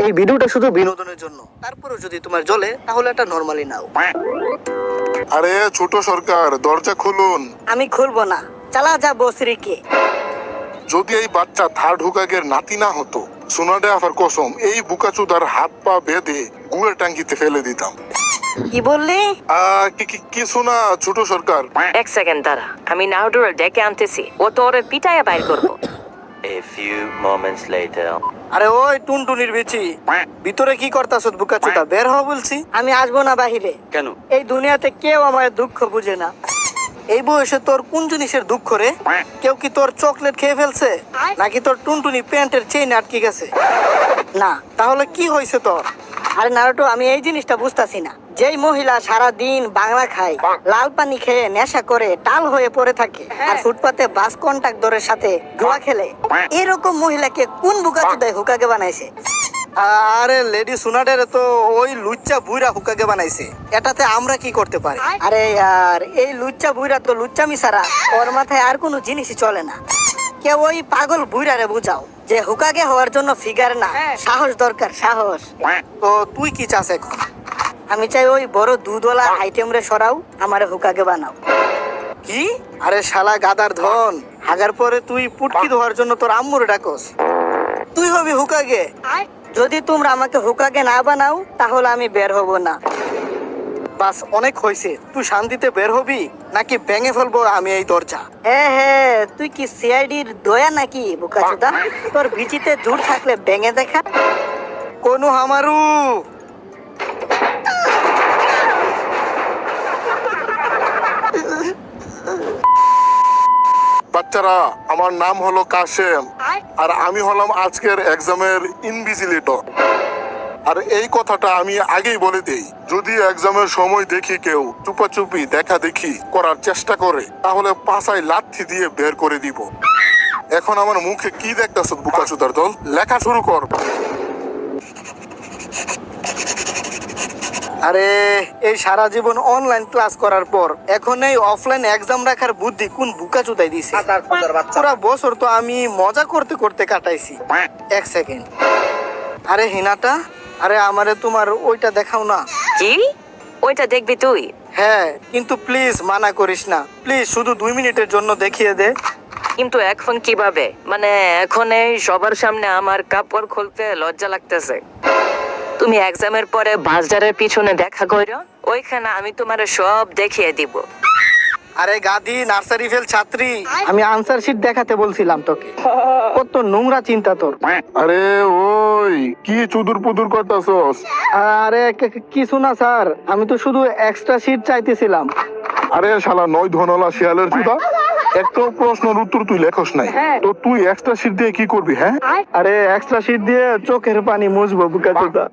এই ভিডিওটা শুধু বিনোদনের জন্য, তারপরে যদি তোমার জ্বলে তাহলে এটা নরমালি নাও। আরে ছোট সরকার, দরজা খুলুন। আমি খুলবো না, চালা যা বসরিকে। যদি এই বাচ্চা থার্ড হুকাগের নাতি না হতো, সোনাডে আফার কসম এই বুকাচুদার হাত পা বেঁধে গুড়ের টাঙ্কিতে ফেলে দিতাম। কি বললি? কিছু না ছোট সরকার। এক সেকেন্ড দাঁড়া, আমি নাউডুরে ডেকে আনতেছি, ও তো ওরে পিটাইয়া বাইর করবো। A few moments later. আরে ওই টুনটুনির বিচি, ভিতরে কি করতাছ বুকাচুদা? বের হ বলছি। আমি আসবো না বাহিরে। কেন? এই দুনিয়াতে কেউ আমার দুঃখ বুঝে না। এই বয়সে তোর কোন জিনিসের দুঃখ রে? কেউ কি তোর চকলেট খেয়ে ফেলছে, নাকি তোর টুনটুনি প্যান্টের চেইন আটকে গেছে? না, তাহলে কি হয়েছে তোর? আরে নারুটো, আমি এই জিনিসটা বুঝতাছি না। যেই মহিলা সারা দিন বাংলা খায়, লাল পানি খেয়ে নেশা করে টাল হয়ে পড়ে থাকে, আর ফুটপাতে বাস কন্ট্রাক্টরের সাথে জুয়া খেলে, এরকম মহিলাকে কোন বুকাচুদায় হুকাগে বানাইছে? আরে লেডি সুনাডের তো ওই লুচ্চা বুইরা হুকাগে বানাইছে। এটাতে আমরা কি করতে পারি? আরে আর এই লুচ্চা বুইরা তো লুচ্চামি ছাড়া ওর মাথায় আর কোনো জিনিসই চলে না। কেউ ওই পাগল বুইরারে বুঝাও যে হুকাগে হওয়ার জন্য ফিগার না, সাহস দরকার, সাহস। তো তুই কি চাস এখন? আমি চাই ওই বড় দুধওয়ালা আইটেম রে সরাও, আমারে হুকাগে বানাও। কি? আরে শালা গাদার ধন, হাগার পরে তুই পুটকি ধোয়ার জন্য তোর আম্মুরে ডাকস? তুই হবি হুকাগে? যদি তোমরা আমাকে হুকাগে না বানাও তাহলে আমি বের হব না। বাস, অনেক হয়েছে। তুই শান্তিতে বের হবি নাকি ভেঙে ফেলবো আমি এই দরজা? হ্যাঁ, তুই কি সিআইডির দয়া নাকি বুকাচুদা? তোর ভিচিতে জোর থাকলে ভেঙে দেখা। কোনো হামারু। বাচ্চারা, আমার নাম হলো কাশেম, আর আমি হলাম আজকের এক্সামের ইনভিজিলেটর। আর এই কথাটা আমি আগেই বলে দেই, যদি এক্সামের সময় দেখি কেউ চুপাচুপি দেখা দেখি করার চেষ্টা করে, তাহলে পাছায় লাথি দিয়ে বের করে দিব। এখন আমার মুখে কি দেখতেছ বুকাচুদার দল? লেখা শুরু কর। আরে এই সারা জীবন অনলাইন ক্লাস করার পর এখন এই অফলাইন এক্সাম রাখার বুদ্ধি কোন বুকাচুদাই দিছে? পুরা বছর তো আমি মজা করতে করতে কাটাইছি। এক সেকেন্ড। আরে হিনাটা, আরে আমারে তোমার ওইটা দেখাও না। কি? ওইটা দেখবি তুই? হ্যাঁ, কিন্তু প্লিজ মানা করিস না। প্লিজ শুধু 2 মিনিটের জন্য দেখিয়ে দে। কিন্তু এখন কিভাবে? মানে এখন এই সবার সামনে আমার কাপড় খুলতে লজ্জা লাগতেছে। তুমি এক্সামের পরে বাজারের পিছনে দেখা করো, ওইখানে আমি তোমার সব দেখিয়ে দিব। আরে গাদি নার্সারি ফেল ছাত্রী, আমি আনসার শিট দেখাতে বলছিলাম তোকে। কত নোংরা চিন্তা তোর। আরে ওই কি চুদুর পুদুর করতেছস? আরে কিছু না স্যার, আমি তো শুধু এক্সট্রা শিট চাইতেছিলাম। আরে শালা নয় ধনলা শিয়ালের চুদা, একটা প্রশ্নের উত্তর তুই লেখস নাই, তো তুই এক্সট্রা শিট দিয়ে কি করবি? হ্যাঁ, আরে এক্সট্রা শিট দিয়ে চোখের পানি মুছবো বুকাচুদা।